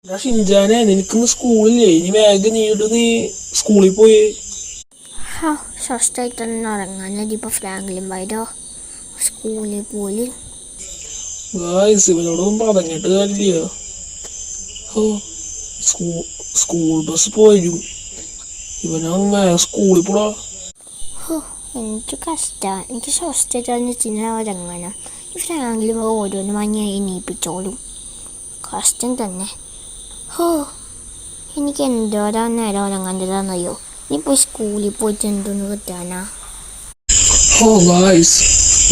ഷിൻജാനെ നിനക്കിന്ന് സ്കൂളില്ലേ? ഇനി വേഗം നീ സ്കൂളിൽ പോയി. സ്വസ്ഥമായിട്ടൊന്നും ഉറങ്ങാൻ ഇപ്പോൾ ഫ്രാങ്ക്ലിൻ ബൈയുടെ സ്കൂളിൽ പോയി. ഇവനോടൊന്നും പറഞ്ഞിട്ട് കാര്യമില്ല. സ്കൂൾ ബസ് പോരും. ഇവനൊന്നും വേഗം സ്കൂളിൽ പോടാ. എനിക്ക് കഷ്ടമാണ്. എനിക്ക് സ്വസ്ഥമായിട്ടാണ് വെച്ചാൽ ഉറങ്ങാനാ. ഈ ഫ്രാങ്ക്ലിൻ ബൈ ഓരോന്ന് വാങ്ങി എണീപ്പിച്ചോളും. കഷ്ടം തന്നെ. എനിക്ക് എന്തോരം നേരം ഉറങ്ങേണ്ടതാണെന്നറിയോ? ഇനിയിപ്പോൾ സ്കൂളിൽ പോയിട്ട് എന്തൊന്ന് കിട്ടാനാ?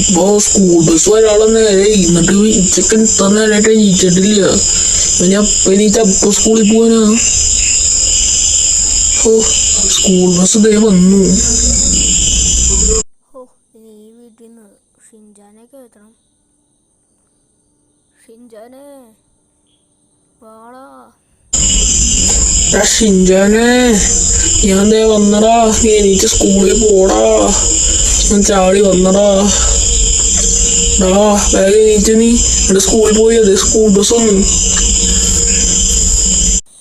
ഇപ്പൊ സ്കൂൾ ബസ് ഒരാളെ നേരെ എന്നിട്ട് ഉച്ചക്ക് ഇത്ര നേരമായിട്ട് എണീറ്റിട്ടില്ല. അപ്പൊ എണീറ്റപ്പൊ സ്കൂളിൽ പോവാനാ? സ്കൂൾ ബസ് ഇതേ വന്നു. ഈ വീട്ടിൽ നിന്ന് ഷിൻജാനെ കേൾക്കണം. ഷിൻജാനെ വാടാ. ഷിൻജാനെ ഞാൻ ദേ വന്നടാ. നീ എണീറ്റ് സ്കൂളിൽ പോടാ. ഞാൻ ചാടി വന്നടാ. വേഗം എണീറ്റ് നീ എന്റെ സ്കൂളിൽ പോയി. അതെ സ്കൂൾ ബസ് വന്നു.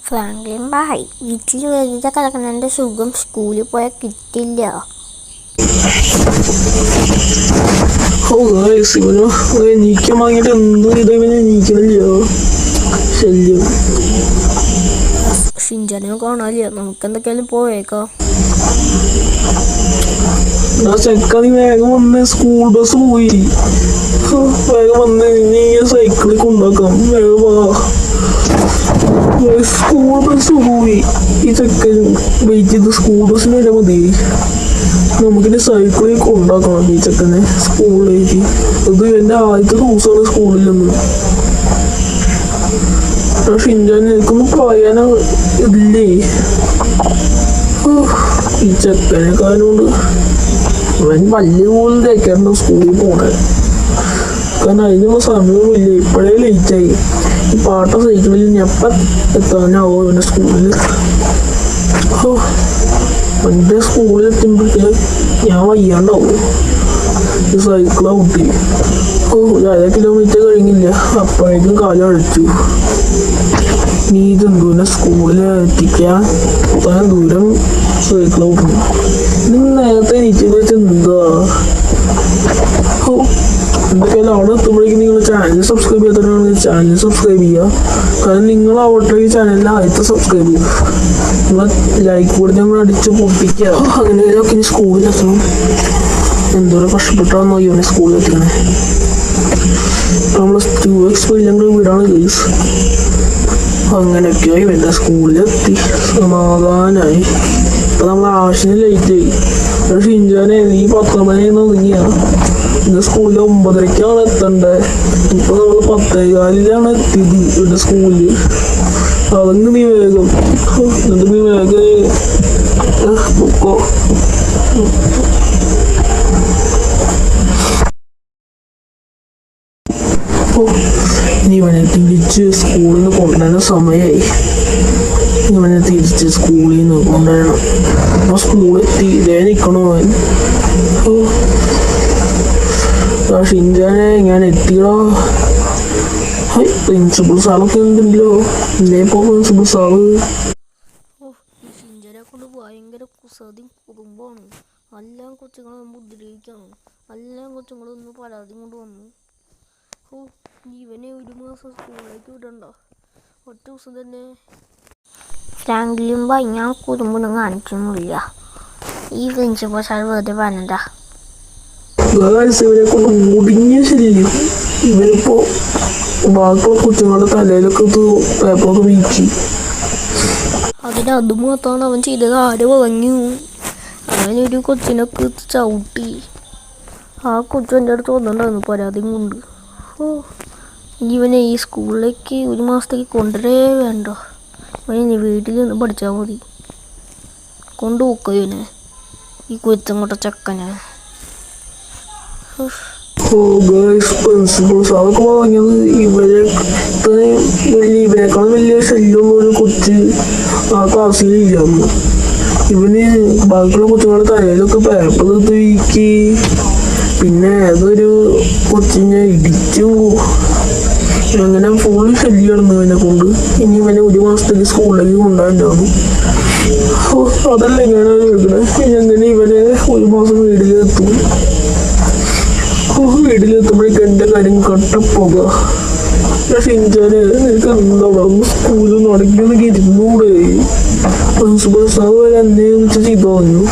ഫ്രാങ്ക്ലിൻ ബൈ വീട്ടിൽ വെറുതെ കിടക്കുന്നതിൻ്റെ സുഖം സ്കൂളിൽ പോയാൽ കിട്ടില്ല. ഇവന് എണീക്കാൻ വാങ്ങിയിട്ട് എന്ത് ചെയ്താ ഇവന് എണീക്കണില്ല. ശല്യം. ഷിൻജാനെ കാണാനില്ല. നമുക്ക് എന്തൊക്കെയാലും പോയേക്കാം. ചെക്ക നീ വേഗം വന്ന്. സ്കൂൾ ബസ് പോയി. വേഗം വന്ന് നീ സൈക്കിളിൽ കൊണ്ടാക്കാം. വേഗം വാ. സ്കൂൾ ബസ് പോയി. ഈ ചെക്കൻ വെയിറ്റ് ചെയ്ത് സ്കൂൾ ബസ്സിന് വരെ മതി. നമുക്കിനി സൈക്കിളിൽ കൊണ്ടാക്കണം ഈ ചെക്കനെ സ്കൂളിലേക്ക്. ഇത് എന്റെ ആദ്യത്തെ ദിവസമാണ് സ്കൂളിൽ നിന്ന്. ഷിൻജാൻ എനിക്കൊന്നും പറയാനോ ഇല്ലേ? ഈ ചെക്കനെ കാരണോണ്ട് അവൻ വലിയ പോലും തേക്കാറുണ്ട് സ്കൂളിൽ പോണേ. കാരണം അതിനുള്ള സമയമില്ല. ഇപ്പോഴേ ലേറ്റായി. ഈ പാട്ട സൈക്കിളിൽ ഞെപ്പം എത്താനാവോ അവൻ്റെ സ്കൂളിൽ? എൻ്റെ സ്കൂളിൽ എത്തുമ്പോഴത്തേക്ക് ഞാൻ വയ്യാണ്ടാവും. ഈ സൈക്കിളാ കുട്ടി. 1 കിലോമീറ്റർ കഴിഞ്ഞില്ല അപ്പോഴേക്കും കാലം അഴിച്ചു. നീ ഇതെന്തോന്നെ സ്കൂളിൽ എത്തിക്കാൻ ഇത്രയും ദൂരം സൈക്കിള ഓടുന്നു? നിങ്ങൾ നേരത്തെ എണീറ്റ് വെച്ച് എന്താ? എന്തൊക്കെയാലും അവിടെ എത്തുമ്പോഴേക്കും നിങ്ങൾ ചാനൽ സബ്സ്ക്രൈബ് ചെയ്യാത്തവരാണെങ്കിൽ ചാനൽ സബ്സ്ക്രൈബ് ചെയ്യുക. കാരണം നിങ്ങൾ അവിടെ ഈ ചാനലിൽ ആദ്യത്തെ സബ്സ്ക്രൈബ് ചെയ്യുക. നിങ്ങൾ ലൈക്ക് കൂടി ഞങ്ങൾ അടിച്ച് പൊട്ടിക്കുക. അങ്ങനെയൊക്കെ ഇനി സ്കൂളിലെത്തണം. എന്തോരം കഷ്ടപ്പെട്ടാന്നോ ഇവനെ സ്കൂളിൽ എത്തിക്കണേ. നമ്മള് 2x ഞങ്ങൾ വീടാണ് ഗൈസ്. അങ്ങനെയൊക്കെയായി ഇവൻ്റെ സ്കൂളിലെത്തി. സമാധാനായി. ഇപ്പൊ നമ്മൾ ആവശ്യത്തിന് ലേറ്റായി. ഷിൻജാനെ നീ 10 മണിന്ന് ഒതുങ്ങിയാ. ഇന്ന് സ്കൂളിൽ 9:30ക്കാണ് എത്തണ്ടേ. ഇപ്പൊ നമ്മൾ 10:15 എത്തിയത് ഇവിടെ സ്കൂളിൽ. അതങ്ങ് നീ വേഗം എന്നിട്ട് നീ വേഗം പൊക്കോ. ഇനി ഇവനെ തിരിച്ച് സ്കൂളിൽ നിന്ന് കൊണ്ടുവരുന്ന സമയമായി. ഇവനെ തിരിച്ച് സ്കൂളിൽ നിന്ന് കൊണ്ടുവരണം. അപ്പൊ സ്കൂളെത്തി ഇതേ നിൽക്കണോ അവൻ? ഷിൻജാനെ ഞാൻ എത്തിയടാ. പ്രിൻസിപ്പൽ സാറൊക്കെ ഉണ്ടല്ലോ. ഇതേപ്പോ പ്രിൻസിപ്പൽ സാറ് ഷിൻജാനെ കൊണ്ട് ഭയങ്കര കുസൃതിയും കുറുമ്പാണ്. എല്ലാം കൊച്ചുങ്ങളെ ഉപദ്രവിക്കാണ്. എല്ലാം കൊച്ചുങ്ങളൊന്ന് പരാതി കൊണ്ട് വന്നു. ഇവനെ 1 മാസം സ്കൂളിലേക്ക് വിടണ്ട. ഒറ്റ ദിവസം തന്നെ. ഫ്രാങ്ക്ലിൻ ബൈ ഞാൻ കുറുമ്പൊന്നും കാണിച്ചൊന്നുമില്ല. ഈ പ്രിൻസിപ്പൽ സാർ വെറുതെ പറഞ്ഞതാ. ഇവനെ കൊണ്ട് മുടിഞ്ഞ ശല്യം. ഇവനിപ്പോ ബാക്കിയുള്ള കൊച്ചുങ്ങളുടെ തലയിലൊക്കെ പേപ്പറൊക്കെ വീഴ്ചി. അത് മാത്രമാണ് അവൻ ചെയ്തത്. ആര് പറഞ്ഞു? അവനൊരു കൊച്ചിനൊക്കെ ചവിട്ടി. ആ കൊച്ചു എൻ്റെ അടുത്ത് വന്നിട്ടുണ്ടായിരുന്നു പരാതിയും കൊണ്ട്. ഇവനെ ഈ സ്കൂളിലേക്ക് 1 മാസത്തേക്ക് കൊണ്ടുവരേ വേണ്ട. അവനെ വീട്ടിൽ നിന്ന് പഠിച്ചാൽ മതി. കൊണ്ടുപോക്കോ ഇവനെ, ഈ കുരുത്തങ്ങോട്ട ചക്കനെ. പ്രിൻസിപ്പൽ സാറൊക്കെ പറഞ്ഞത് ഇവനേക്കാളും വലിയ ശല്യമൊന്നും ഒരു കൊച്ച് ആ ക്ലാസ്സിൽ ഇല്ലാന്ന്. ഇവന് ബാക്കിയുള്ള കൊച്ചുങ്ങളുടെ തലയിലൊക്കെ പേപ്പർ വീക്കി. പിന്നെ അതൊരു കൊച്ചിനെ ഇടിച്ചു. അങ്ങനെ ഫുള്ള് ശല്യമായിരുന്നു ഇവനെ കൊണ്ട്. ഇനി ഇവനെ ഒരു മാസത്തേക്ക് സ്കൂളിലേക്ക് കൊണ്ടുപോയിട്ടുണ്ടാവും. അതല്ല എങ്ങനെയാണ് കേൾക്കണേ, എങ്ങനെ ഇവനെ ഒരു മാസം വീട്ടിലെത്തും. വീട്ടിലെത്തുമ്പോഴേക്കും എൻ്റെ കാര്യം കട്ടപ്പോക. ഷിൻചാന് നിനക്ക് എന്താ സ്കൂളിൽ നടക്കിയെന്നൊക്കെ ഇരുന്നൂടെ. പ്രിൻസിപ്പൽ സാർ വരെ എന്നെ വിളിച്ച് ചെയ്തു പറഞ്ഞു.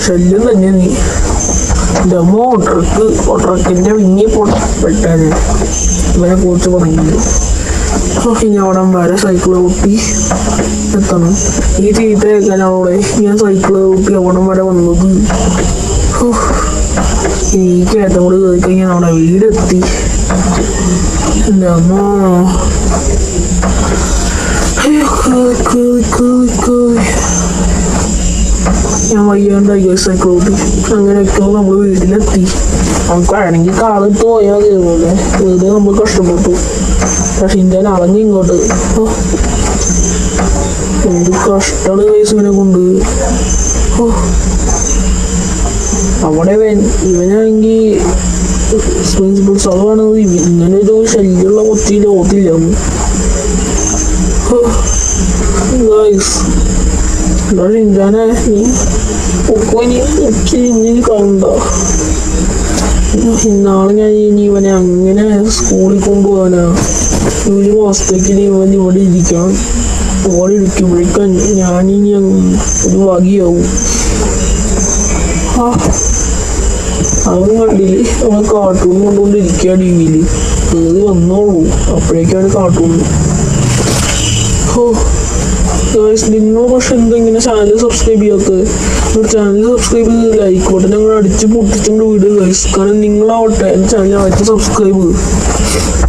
ശല്യം തന്നെ നീ. എൻ്റെ അമ്മ ട്രക്കിൻ്റെ വിങ്ങി പെട്ടാന് ഇവനെ കുറിച്ച് പറഞ്ഞു. ഇനി അവിടെ വരെ സൈക്കിള് കൂട്ടി എത്തണം. ഈ ചീത്ത കേൾക്കാനവിടെ ഞാൻ സൈക്കിള് കൂട്ടി അവിടെ വരെ വന്നത്. ഈ കയറ്റം കൂടി കയറി കഴിഞ്ഞാൽ അവിടെ വീടെത്തി. എൻ്റെ അമ്മ ഞാൻ വയ്യാണ്ടായി സൈക്കിൾ കൂട്ടി. അങ്ങനെയൊക്കെ നമ്മൾ വീട്ടിലെത്തി. നമുക്ക് വേണമെങ്കിൽ കാലത്ത് പോയാൽ കയറുമല്ലേ, വെറുതെ നമ്മൾ കഷ്ടപ്പെട്ടു. പക്ഷെ ഇന്ത്യ അളഞ്ഞ് ഇങ്ങോട്ട് എന്ത് കഷ്ടമാണ് കേസിനെ കൊണ്ട്. അവിടെ ഇവനാണെങ്കിൽ പ്രിൻസിപ്പൽ സാറാണത് ഇങ്ങനെ ഒരു ശല്യമുള്ള കൊച്ചിയിൽ ഓത്തില്ല. ഷിൻചാനെ നീ ഒക്കെ ഇനി കണ്ട. ഇന്നാളെ ഞാൻ ഇനി ഇവനെ അങ്ങനെ സ്കൂളിൽ കൊണ്ടുപോകാനാ. ഒരു മാസത്തേക്ക് ഇവൻ ഇവിടെ ഇരിക്കണം. ഇവിടെ ഇരിക്കുമ്പോഴേക്കും ഞാനിനി ഒരു വകയാവും. അവൻ കണ്ടില്ലേ, അവൻ കാർട്ടൂൺ കൊണ്ടുകൊണ്ടിരിക്കുക ടി വിയിൽ. കേറി വന്നോളൂ, അപ്പോഴേക്കാണ് കാർട്ടൂൺ. നിങ്ങൾ പക്ഷെ എന്തെങ്കിലും ചാനൽ സബ്സ്ക്രൈബ് ചെയ്യാത്തത്? ചാനൽ സബ്സ്ക്രൈബ് ചെയ്ത് ലൈക്ക് ബട്ടൺ ഞങ്ങൾ അടിച്ച് പൊട്ടിച്ചുകൊണ്ട് വിടുക. കാരണം നിങ്ങളാവട്ടെ എൻ്റെ ചാനൽ ആയിട്ട് സബ്സ്ക്രൈബ്